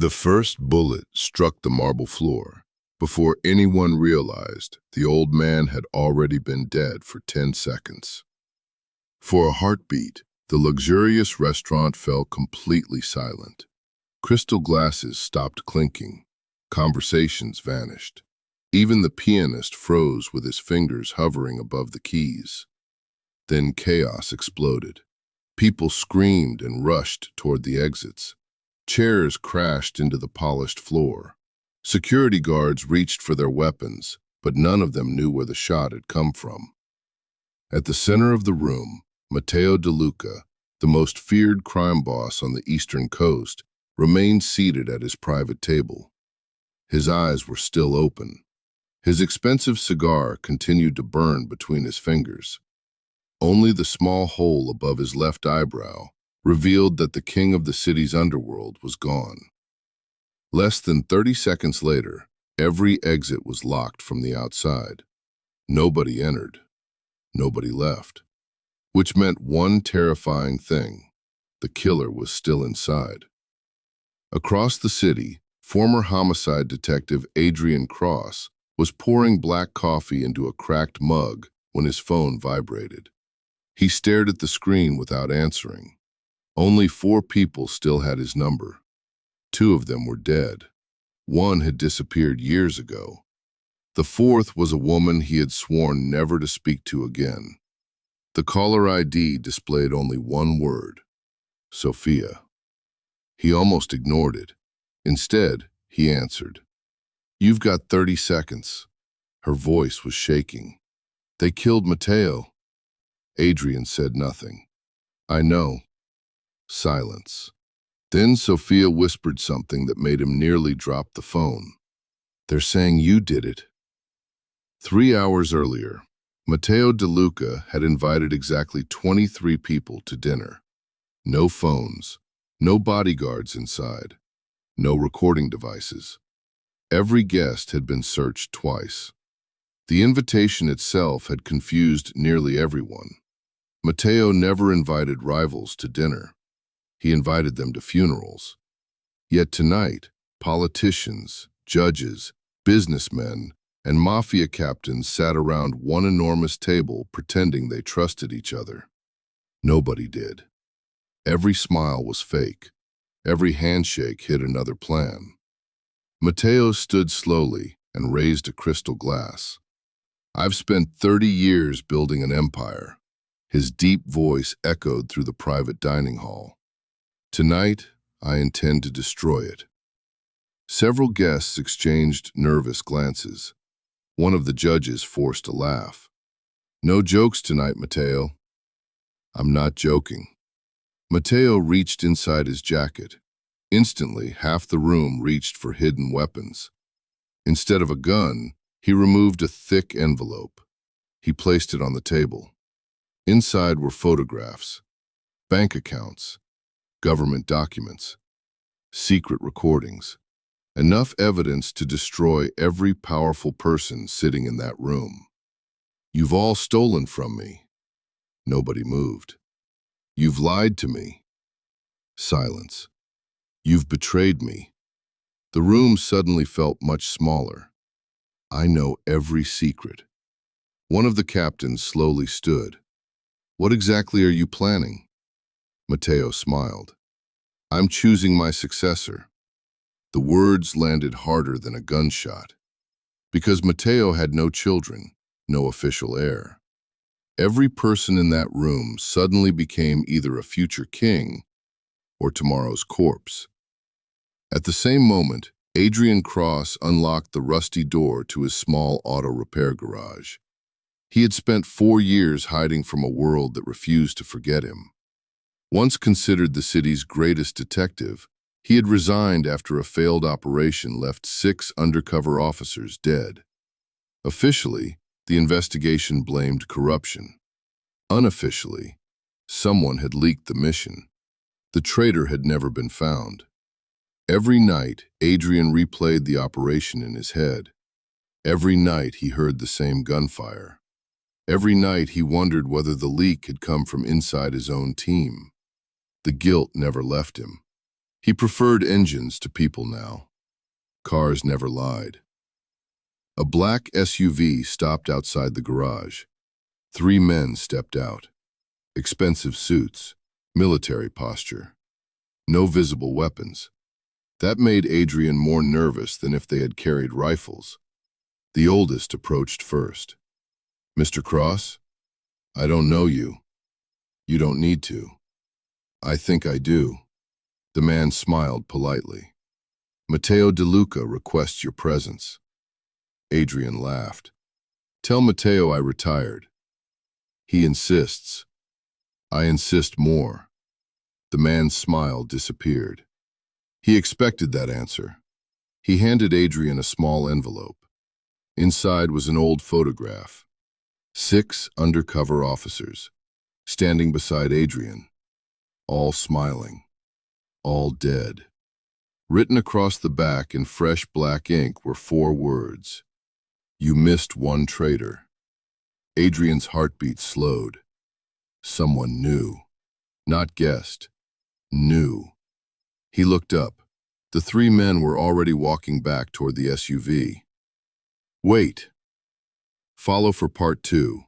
The first bullet struck the marble floor. Before anyone realized, the old man had already been dead for 10 seconds. For a heartbeat, the luxurious restaurant fell completely silent. Crystal glasses stopped clinking. Conversations vanished. Even the pianist froze with his fingers hovering above the keys. Then chaos exploded. People screamed and rushed toward the exits. Chairs crashed into the polished floor. Security guards reached for their weapons, but none of them knew where the shot had come from. At the center of the room, Matteo De Luca, the most feared crime boss on the Eastern Coast, remained seated at his private table. His eyes were still open. His expensive cigar continued to burn between his fingers. Only the small hole above his left eyebrow revealed that the king of the city's underworld was gone. Less than 30 seconds later, every exit was locked from the outside. Nobody entered. Nobody left. Which meant one terrifying thing: the killer was still inside. Across the city, former homicide detective Adrian Cross was pouring black coffee into a cracked mug when his phone vibrated. He stared at the screen without answering. Only 4 people still had his number. 2 of them were dead. 1 had disappeared years ago. The 4th was a woman he had sworn never to speak to again. The caller ID displayed only one word: Sophia. He almost ignored it. Instead, he answered. "You've got 30 seconds." Her voice was shaking. "They killed Matteo." Adrian said nothing. "I know." Silence. Then Sophia whispered something that made him nearly drop the phone. "They're saying you did it." 3 hours earlier, Matteo De Luca had invited exactly 23 people to dinner. No phones, no bodyguards inside, no recording devices. Every guest had been searched twice. The invitation itself had confused nearly everyone. Matteo never invited rivals to dinner. He invited them to funerals. Yet tonight, politicians, judges, businessmen, and mafia captains sat around one enormous table pretending they trusted each other. Nobody did. Every smile was fake. Every handshake hid another plan. Matteo stood slowly and raised a crystal glass. "I've spent 30 years building an empire." His deep voice echoed through the private dining hall. "Tonight, I intend to destroy it." Several guests exchanged nervous glances. One of the judges forced a laugh. "No jokes tonight, Matteo." "I'm not joking." Matteo reached inside his jacket. Instantly, half the room reached for hidden weapons. Instead of a gun, he removed a thick envelope. He placed it on the table. Inside were photographs, bank accounts, government documents, secret recordings, enough evidence to destroy every powerful person sitting in that room. "You've all stolen from me." Nobody moved. "You've lied to me." Silence. "You've betrayed me." The room suddenly felt much smaller. "I know every secret." One of the captains slowly stood. "What exactly are you planning?" Matteo smiled. "I'm choosing my successor." The words landed harder than a gunshot. Because Matteo had no children, no official heir. Every person in that room suddenly became either a future king or tomorrow's corpse. At the same moment, Adrian Cross unlocked the rusty door to his small auto repair garage. He had spent 4 years hiding from a world that refused to forget him. Once considered the city's greatest detective, he had resigned after a failed operation left 6 undercover officers dead. Officially, the investigation blamed corruption. Unofficially, someone had leaked the mission. The traitor had never been found. Every night, Adrian replayed the operation in his head. Every night he heard the same gunfire. Every night he wondered whether the leak had come from inside his own team. The guilt never left him. He preferred engines to people now. Cars never lied. A black SUV stopped outside the garage. 3 men stepped out. Expensive suits, military posture. No visible weapons. That made Adrian more nervous than if they had carried rifles. The oldest approached first. "Mr. Cross, I don't know you. You don't need to." "I think I do." The man smiled politely. "Matteo De Luca requests your presence." Adrian laughed. "Tell Matteo I retired." "He insists." "I insist more." The man's smile disappeared. He expected that answer. He handed Adrian a small envelope. Inside was an old photograph. 6 undercover officers, standing beside Adrian, all smiling, all dead. Written across the back in fresh black ink were 4 words. "You missed one traitor." Adrian's heartbeat slowed. Someone knew. Not guessed. Knew. He looked up. The 3 men were already walking back toward the SUV. "Wait. Follow for part 2.